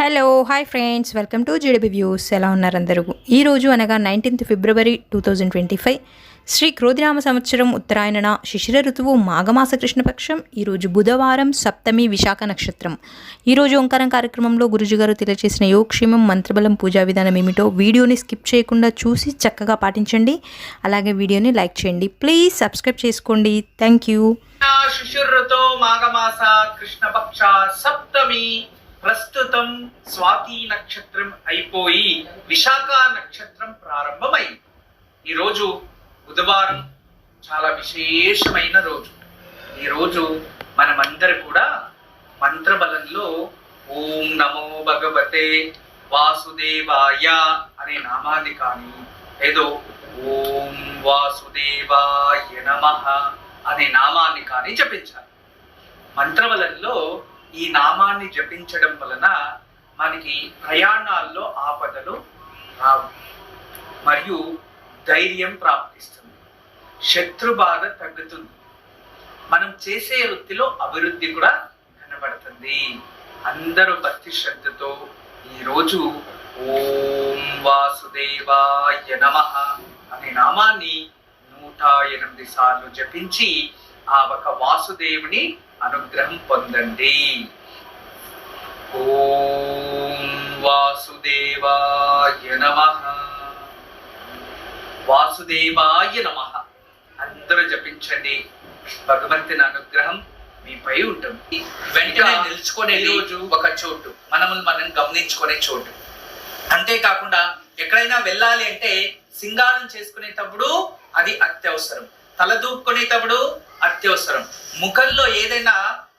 Hello hi friends welcome to GDB views. ఎలా ఉన్నారు అందరూ? ఈరోజు అనగా 19th ఫిబ్రవరి 2025 శ్రీ క్రోధినామ సంవత్సరం ఉత్తరాయణ శిశిర ఋతువు మాఘమాస కృష్ణపక్షం. ఈరోజు బుధవారం, సప్తమి, విశాఖ నక్షత్రం. ఈరోజు ఓంకారం కార్యక్రమంలో గురుజుగారు తెలియజేసిన యోగక్షేమం, మంత్రబలం, పూజా విధానం ఏమిటో వీడియోని స్కిప్ చేయకుండా చూసి చక్కగా పాటించండి. అలాగే వీడియోని లైక్ చేయండి. ప్లీజ్ సబ్స్క్రైబ్ చేసుకోండి. Thank you. శిశిర ఋతువు మాఘమాస కృష్ణపక్ష సప్తమి. ప్రస్తుతం స్వాతి నక్షత్రం అయిపోయి విశాఖ నక్షత్రం ప్రారంభమైంది. ఈరోజు బుధవారం, చాలా విశేషమైన రోజు. ఈరోజు మనమందరూ కూడా మంత్రబలంలో ఓం నమో భగవతే వాసుదేవాయ అనే నామాన్ని కానీ, ఏదో ఓం వాసుదేవాయ నమః అనే నామాన్ని కానీ జపించాలి. మంత్రబలంలో ఈ నామాన్ని జపించడం వలన మనకి ప్రయాణాల్లో ఆపదలు రావు, మరియు ధైర్యం ప్రాప్తిస్తుంది, శత్రు బాధ తగ్గుతుంది, మనం చేసే వృత్తిలో అభివృద్ధి కూడా కనబడుతుంది. అందరూ భక్తి శ్రద్ధతో ఈరోజు ఓం వాసుదేవాయ నమః అనే నామాన్ని 108 సార్లు జపించి ఆ ఒక వాసుదేవుని అనుగ్రహం పొందండి. ఓం వాసుదేవాయ నమః, వాసుదేవాయ నమః అందరూ జపించండి. భగవంతుని అనుగ్రహం మీపై ఉంటుంది. వెంటనే నిలుచుకునే రోజు ఒక చోటు, మనం గమనించుకునే చోటు. అంతేకాకుండా ఎక్కడైనా వెళ్ళాలి అంటే సింగారం చేసుకునేటప్పుడు అది అత్యవసరం, తలదూపుకునేటప్పుడు అత్యవసరం, ముఖంలో ఏదైనా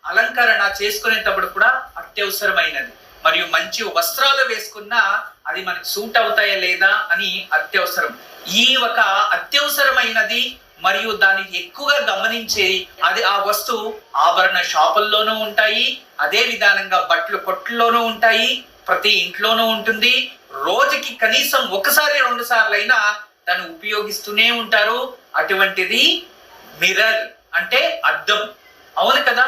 అలంకరణ చేసుకునేటప్పుడు కూడా అత్యవసరమైనది, మరియు మంచి వస్త్రాలు వేసుకున్నా అది మనకి సూట్ అవుతాయా లేదా అని అత్యవసరం. ఈ ఒక అత్యవసరమైనది మరియు దానికి ఎక్కువగా గమనించే అది ఆ వస్తువు ఆభరణ షాపుల్లోనూ ఉంటాయి, అదే విధానంగా బట్టలు కొట్లలోనూ ఉంటాయి, ప్రతి ఇంట్లోనూ ఉంటుంది. రోజుకి కనీసం 1-2 సార్లు అయినా దాన్ని ఉపయోగిస్తూనే ఉంటారు. అటువంటిది మిర్రర్ అంటే అద్దం. అవును కదా,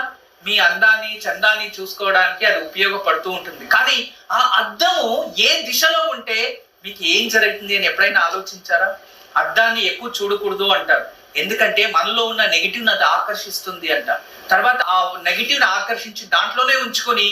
మీ అందాన్ని చందాన్ని చూసుకోవడానికి అది ఉపయోగపడుతూ ఉంటుంది. కానీ ఆ అద్దము ఏ దిశలో ఉంటే మీకు ఏం జరుగుతుంది అని ఎప్పుడైనా ఆలోచించారా? అద్దాన్ని ఎక్కువ చూడకూడదు అంటారు, ఎందుకంటే మనలో ఉన్న నెగిటివ్ అది ఆకర్షిస్తుంది అంట. తర్వాత ఆ నెగిటివ్ ని ఆకర్షించి దాంట్లోనే ఉంచుకొని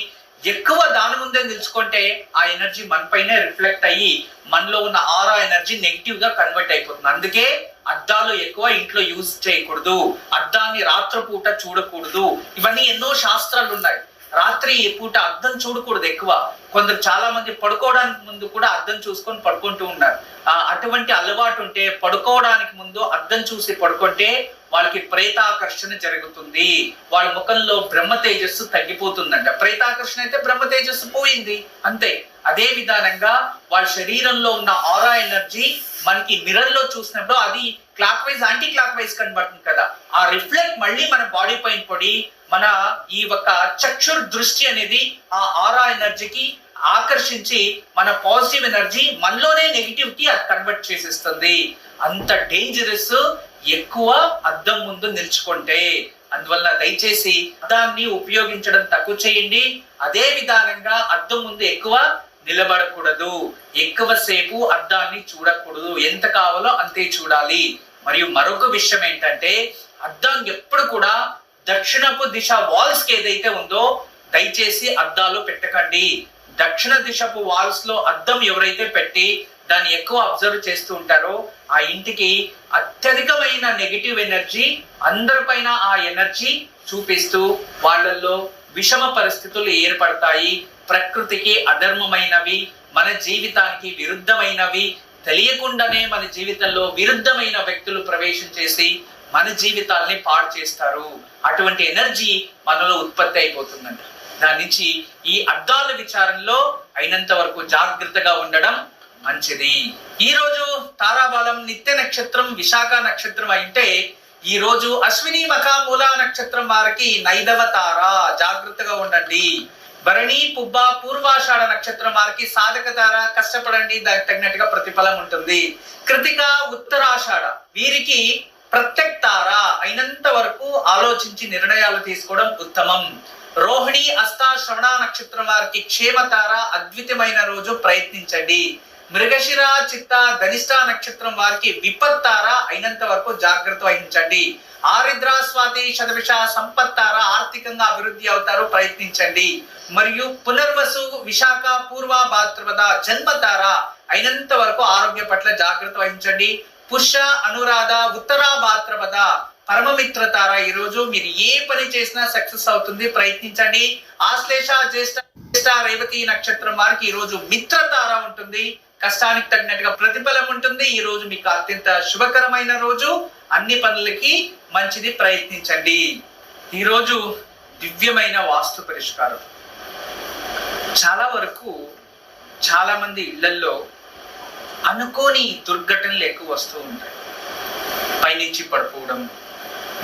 ఎక్కువ దాని ముందే నిలుచుకుంటే ఆ ఎనర్జీ మన పైనే రిఫ్లెక్ట్ అయ్యి మనలో ఉన్న ఆరా ఎనర్జీ నెగిటివ్ గా కన్వర్ట్ అయిపోతుంది. అందుకే అద్దాలు ఎక్కువ ఇంట్లో యూజ్ చేయకూడదు, అద్దాన్ని రాత్రిపూట చూడకూడదు. ఇవన్నీ ఎన్నో శాస్త్రాలు ఉన్నాయి. రాత్రి పూట అద్దం చూడకూడదు ఎక్కువ. కొందరు చాలా మంది పడుకోవడానికి ముందు కూడా అద్దం చూసుకొని పడుకుంటూ ఉన్నారు. అటువంటి అలవాటు ఉంటే పడుకోవడానికి ముందు అద్దం చూసి పడుకుంటే వాళ్ళకి ప్రేతాకర్షణ జరుగుతుంది, వాళ్ళ ముఖంలో బ్రహ్మ తేజస్సు తగ్గిపోతుందంట. ప్రేతాకర్షణ అయితే బ్రహ్మ తేజస్సు పోయింది అంతే. అదే విధానంగా వాళ్ళ శరీరంలో ఉన్న ఆరా ఎనర్జీ మనకి మిర్రర్ లో చూసినప్పుడు అది clock wise anti clock wise కనబడుతుంది కదా, ఆ రిఫ్లెక్ట్ మళ్ళీ మన బాడీ పైన పడి మన ఈ ఒక చక్షుర్ దృష్టి అనేది ఆ ఆరా ఎనర్జీకి ఆకర్షించి మన పాజిటివ్ ఎనర్జీ మనలోనే నెగిటివ్ కి అది కన్వర్ట్ చేసేస్తుంది. అంత డేంజరస్ ఎక్కువ అద్దం ముందు నిల్చుకుంటే. అందువల్ల దయచేసి అద్దాన్ని ఉపయోగించడం తక్కువ చేయండి. అదే విధానంగా అద్దం ముందు ఎక్కువ నిలబడకూడదు, ఎక్కువసేపు అద్దాన్ని చూడకూడదు, ఎంత కావాలో అంతే చూడాలి. మరియు మరొక విషయం ఏంటంటే అద్దం ఎప్పుడు కూడా దక్షిణపు దిశ వాల్స్ కి ఏదైతే ఉందో దయచేసి అద్దాలు పెట్టకండి. దక్షిణ దిశపు వాల్స్ లో అద్దం ఎవరైతే పెట్టి దాన్ని ఎక్కువ అబ్జర్వ్ చేస్తూ ఉంటారో ఆ ఇంటికి అత్యధికమైన నెగిటివ్ ఎనర్జీ అందరిపైన ఆ ఎనర్జీ చూపిస్తూ వాళ్ళల్లో విషమ పరిస్థితులు ఏర్పడతాయి. ప్రకృతికి అధర్మమైనవి, మన జీవితానికి విరుద్ధమైనవి, తెలియకుండానే మన జీవితంలో విరుద్ధమైన వ్యక్తులు ప్రవేశం చేసి మన జీవితాల్ని పాడు చేస్తారు. అటువంటి ఎనర్జీ మనలో ఉత్పత్తి అయిపోతుందంట. దాని నుంచి ఈ అద్దాల విచారంలో అయినంత వరకు జాగ్రత్తగా ఉండడం మంచిది. ఈ రోజు తారాబలం నిత్య నక్షత్రం విశాఖ నక్షత్రం అయితే ఈ రోజు అశ్విని మఖ మూలా నక్షత్రం వారికి 9వ తార, జాగ్రత్తగా ఉండండి. భరణి పుబ్బ పూర్వాషాఢ నక్షత్రం వారికి సాధక తార, కష్టపడండి, దానికి తగినట్టుగా ప్రతిఫలం ఉంటుంది. కృతిక ఉత్తరాషాఢ వీరికి ప్రత్యక్తారా అయినంత వరకు ఆలోచించి నిర్ణయాలు తీసుకోవడం ఉత్తమం. రోహిణి, హస్త, శ్రవణ నక్షత్రం వారికి క్షేమతార, అద్భుతమైన రోజు, ప్రయత్నించండి. మృగశిర, చిత్త, ధనిష్ట నక్షత్రం వారికి విపత్తార, అయినంత వరకు జాగ్రత్త వహించండి. ఆరిద్ర, స్వాతి, శతభిష, సంపత్తార, ఆర్థికంగా అభివృద్ధి అవుతారు, ప్రయత్నించండి. మరియు పునర్వసు, విశాఖ, పూర్వ భాద్రపద, జన్మతార, అయినంత వరకు ఆరోగ్య పట్ల జాగ్రత్త వహించండి. పుష్య, అనురాధ, ఉత్తర భాద్రపద, పరమమిత్రతార, ఈ రోజు మీరు ఏ పని చేసినా సక్సెస్ అవుతుంది, ప్రయత్నించండి. ఆశ్లేష, జ్యేష్ఠ, రేవతి నక్షత్రం వారికి ఈ రోజు మిత్రతార ఉంటుంది, కష్టానికి తగినట్టుగా ప్రతిఫలం ఉంటుంది. ఈ రోజు మీకు అత్యంత శుభకరమైన రోజు, అన్ని పనులకి మంచిది, ప్రయత్నించండి. ఈ రోజు దివ్యమైన వాస్తు పరిష్కారం. చాలా వరకు చాలా మంది ఇళ్లలో అనుకోని దుర్ఘటనలు ఎక్కువ వస్తూ ఉంటాయి. పైనుంచి పడిపోవడం,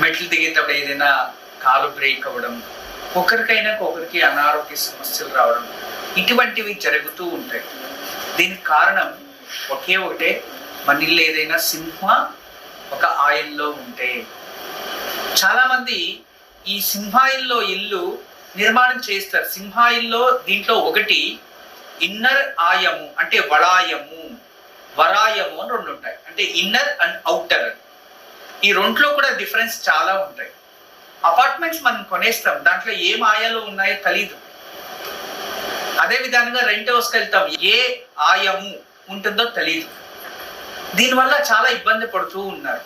మెట్లు దిగేటప్పుడు ఏదైనా కాలు బ్రేక్ అవ్వడం, ఒకరికి అనారోగ్య సమస్యలు రావడం, ఇటువంటివి జరుగుతూ ఉంటాయి. దీనికి కారణం ఒకటే, మన ఇల్లు ఏదైనా సింహ ఒక ఆయిల్లో ఉంటే. చాలా మంది ఈ సింహాయిల్లో ఇల్లు నిర్మాణం చేస్తారు. సింహాయిల్లో దీంట్లో ఒకటి ఇన్నర్ ఆయము అంటే వడాయము, వరాయము అని రెండు ఉంటాయి. అంటే ఇన్నర్ అండ్ అవుటర్. ఈ రెంట్లో కూడా డిఫరెన్స్ చాలా ఉంటాయి. అపార్ట్మెంట్స్ మనం కొనేస్తాం, దాంట్లో ఏం ఆయాలు ఉన్నాయో తెలీదు. అదే విధంగా రెంట్ హౌస్కి వెళ్తాం, ఏ ఆయము ఉంటుందో తెలీదు. దీనివల్ల చాలా ఇబ్బంది పడుతూ ఉన్నారు.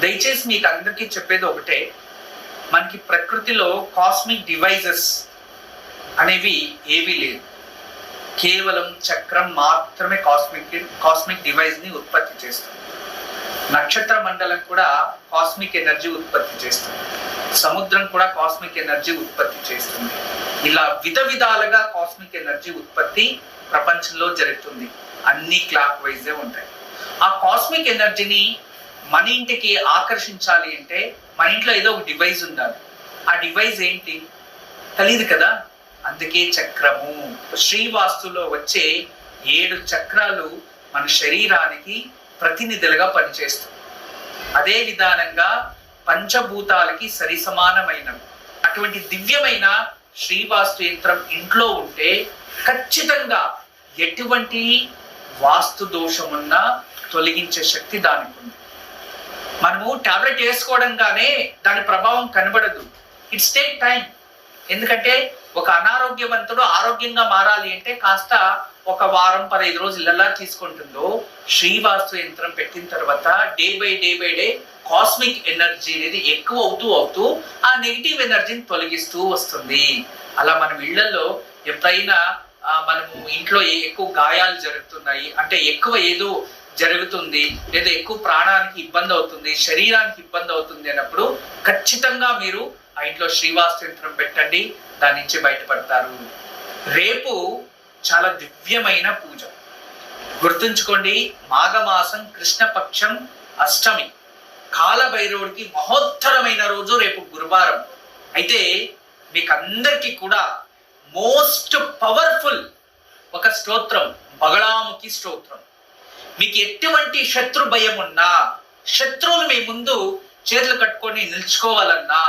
దయచేసి మీకు అందరికీ చెప్పేది ఒకటే, మనకి ప్రకృతిలో కాస్మిక్ డివైజెస్ అనేవి ఏవీ లేదు. కేవలం చక్రం మాత్రమే కాస్మిక్ డివైజ్ ని ఉత్పత్తి చేస్తుంది. నక్షత్ర మండలం కూడా కాస్మిక్ ఎనర్జీ ఉత్పత్తి చేస్తుంది. సముద్రం కూడా కాస్మిక్ ఎనర్జీ ఉత్పత్తి చేస్తుంది. ఇలా విధాలుగా కాస్మిక్ ఎనర్జీ ఉత్పత్తి ప్రపంచంలో జరుగుతుంది. అన్ని క్లాక్ వైజే ఉంటాయి. ఆ కాస్మిక్ ఎనర్జీని మన ఇంటికి ఆకర్షించాలి అంటే మన ఇంట్లో ఏదో ఒక డివైస్ ఉండాలి. ఆ డివైస్ ఏంటి తెలియదు కదా. అందుకే చక్రము. శ్రీవాస్తులో వచ్చే 7 చక్రాలు మన శరీరానికి ప్రతినిధులుగా పనిచేస్తుంది. అదే విధానంగా పంచభూతాలకి సరి సమానమైనవి. అటువంటి దివ్యమైన శ్రీవాస్తు యంత్రం ఇంట్లో ఉంటే ఖచ్చితంగా ఎటువంటి వాస్తు దోషమున్నా తొలగించే శక్తి దానికి ఉంది. మనము టాబ్లెట్ వేసుకోవడంగానే దాని ప్రభావం కనబడదు. It's take time. ఎందుకంటే ఒక అనారోగ్యవంతుడు ఆరోగ్యంగా మారాలి అంటే కాస్త ఒక వారం 15 రోజులు ఎలా తీసుకుంటుందో, శ్రీవాస్తు యంత్రం పెట్టిన తర్వాత day by day cosmic energy అనేది ఎక్కువ అవుతూ ఆ నెగిటివ్ ఎనర్జీని తొలగిస్తూ వస్తుంది. అలా మనం ఇళ్లలో ఎప్పుడైనా మనము ఇంట్లో ఎక్కువ గాయాలు జరుగుతున్నాయి అంటే, ఎక్కువ ఏదో జరుగుతుంది లేదా ఎక్కువ ప్రాణానికి ఇబ్బంది అవుతుంది, శరీరానికి ఇబ్బంది అవుతుంది అన్నప్పుడు ఖచ్చితంగా మీరు ఆ ఇంట్లో శ్రీవాస్తు యంత్రం పెట్టండి, దాని నుంచి బయటపడతారు. రేపు చాలా దివ్యమైన పూజ గుర్తుంచుకోండి. మాఘమాసం కృష్ణపక్షం అష్టమి, కాలభైరవుడికి మహోత్తరమైన రోజు రేపు గురువారం. అయితే మీకు అందరికీ కూడా మోస్ట్ పవర్ఫుల్ ఒక స్తోత్రం బగళాముఖి స్తోత్రం. మీకు ఎటువంటి శత్రు భయం ఉన్నా, శత్రువులు మీ ముందు చేతులు కట్టుకొని నిల్చుకోవాలన్నా,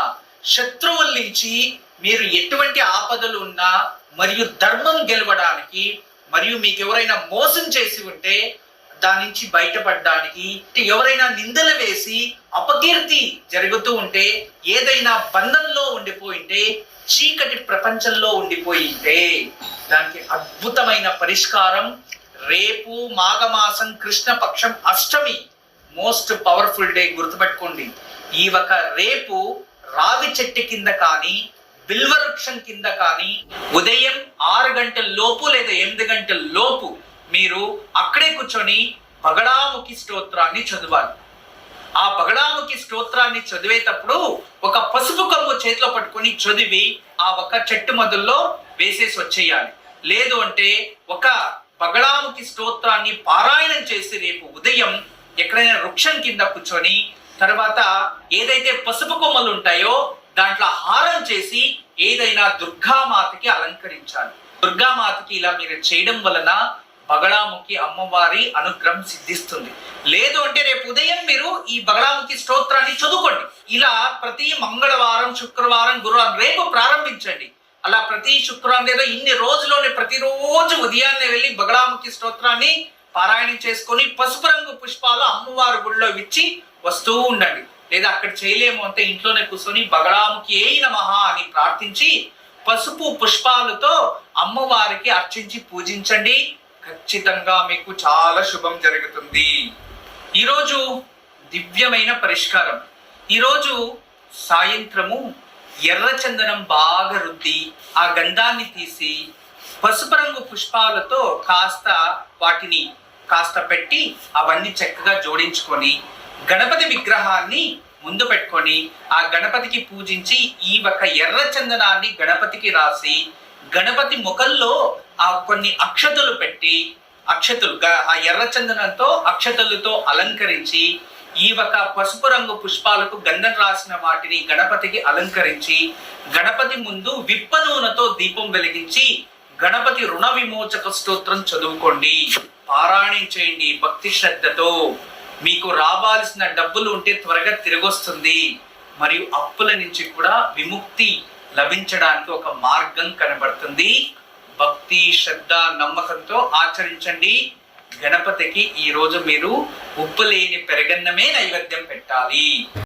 శత్రువుల నుంచి మీరు ఎటువంటి ఆపదలు ఉన్నా మరియు ధర్మం గెలవడానికి, మరియు మీకు ఎవరైనా మోసం చేసి ఉంటే దాని నుంచి బయటపడడానికి, ఎవరైనా నిందలు వేసి అపకీర్తి జరుగుతూ ఉంటే, ఏదైనా బంధంలో ఉండిపోయింటే, చీకటి ప్రపంచంలో ఉండిపోయింటే దానికి అద్భుతమైన పరిష్కారం రేపు మాఘమాసం కృష్ణపక్షం అష్టమి మోస్ట్ పవర్ఫుల్ డే. గుర్తుపెట్టుకోండి. ఈ ఒక రేపు రావి చెట్టు కింద కానీ బిల్వవృక్షం కింద కానీ ఉదయం 6 గంటల లోపు లేదా 8 గంటల లోపు మీరు అక్కడే కూర్చొని బగళాముఖి స్తోత్రాన్ని చదవాలి. ఆ బగళాముఖి స్తోత్రాన్ని చదివేటప్పుడు ఒక పసుపు కొమ్ము చేతిలో పట్టుకొని చదివి ఆ ఒక చెట్టు మొదల్లో వేసేసి వచ్చేయాలి. లేదు అంటే ఒక బగళాముఖి స్తోత్రాన్ని పారాయణం చేసి రేపు ఉదయం ఎక్కడైనా వృక్షం కింద కూర్చొని తర్వాత ఏదైతే పసుపు కొమ్మలు ఉంటాయో దాంట్లో హారం చేసి ఏదైనా దుర్గామాతకి అలంకరించాలి. దుర్గామాతకి ఇలా మీరు చేయడం వలన బగళాముఖి అమ్మవారి అనుగ్రహం సిద్ధిస్తుంది. లేదు అంటే రేపు ఉదయం మీరు ఈ బగళాముఖి స్తోత్రాన్ని చదువుకోండి. ఇలా ప్రతి మంగళవారం, శుక్రవారం, గురువారం రేపు ప్రారంభించండి. అలా ప్రతి శుక్రవారం లేదా ఇన్ని రోజుల్లోనే ప్రతిరోజు ఉదయాన్నే వెళ్ళి బగళాముఖి స్తోత్రాన్ని పారాయణం చేసుకొని పసుపు రంగు పుష్పాలు అమ్మవారి గుడిలో ఇచ్చి వస్తూ ఉండండి. లేదా అక్కడ చేయలేము అంటే ఇంట్లోనే కూర్చొని బగళాముఖి ఏ నమః అని ప్రార్థించి పసుపు పుష్పాలతో అమ్మవారికి అర్చించి పూజించండి. ఖచ్చితంగా మీకు చాలా శుభం జరుగుతుంది. ఈరోజు దివ్యమైన పరిష్కారం. ఈరోజు సాయంత్రము ఎర్ర చందనం బాగా రుద్ది ఆ గంధాన్ని తీసి పసుపు రంగు పుష్పాలతో వాటిని కాస్త పెట్టి అవన్నీ చక్కగా జోడించుకొని గణపతి విగ్రహాన్ని ముందు పెట్టుకొని ఆ గణపతికి పూజించి ఈ ఒక ఎర్ర చందనాన్ని గణపతికి రాసి గణపతి ముఖంలో ఆ కొన్ని అక్షతలు పెట్టి ఆ ఎర్ర చందనంతో అక్షతలతో అలంకరించి ఈ ఒక పసుపు రంగు పుష్పాలకు గంధం రాసిన వాటిని గణపతికి అలంకరించి గణపతి ముందు విప్ప నూనెతో దీపం వెలిగించి గణపతి రుణ విమోచక స్తోత్రం చదువుకోండి. పారాయణం చేయండి భక్తి శ్రద్ధతో. మీకు రావాల్సిన డబ్బులు ఉంటే త్వరగా తిరిగొస్తుంది. మరియు అప్పుల నుంచి కూడా విముక్తి లభించడానికి ఒక మార్గం కనబడుతుంది. భక్తి శ్రద్ధ నమ్మకంతో ఆచరించండి. గణపతికి ఈ రోజు మీరు ఉప్పు లేని పెరగన్నమే నైవేద్యం పెట్టాలి.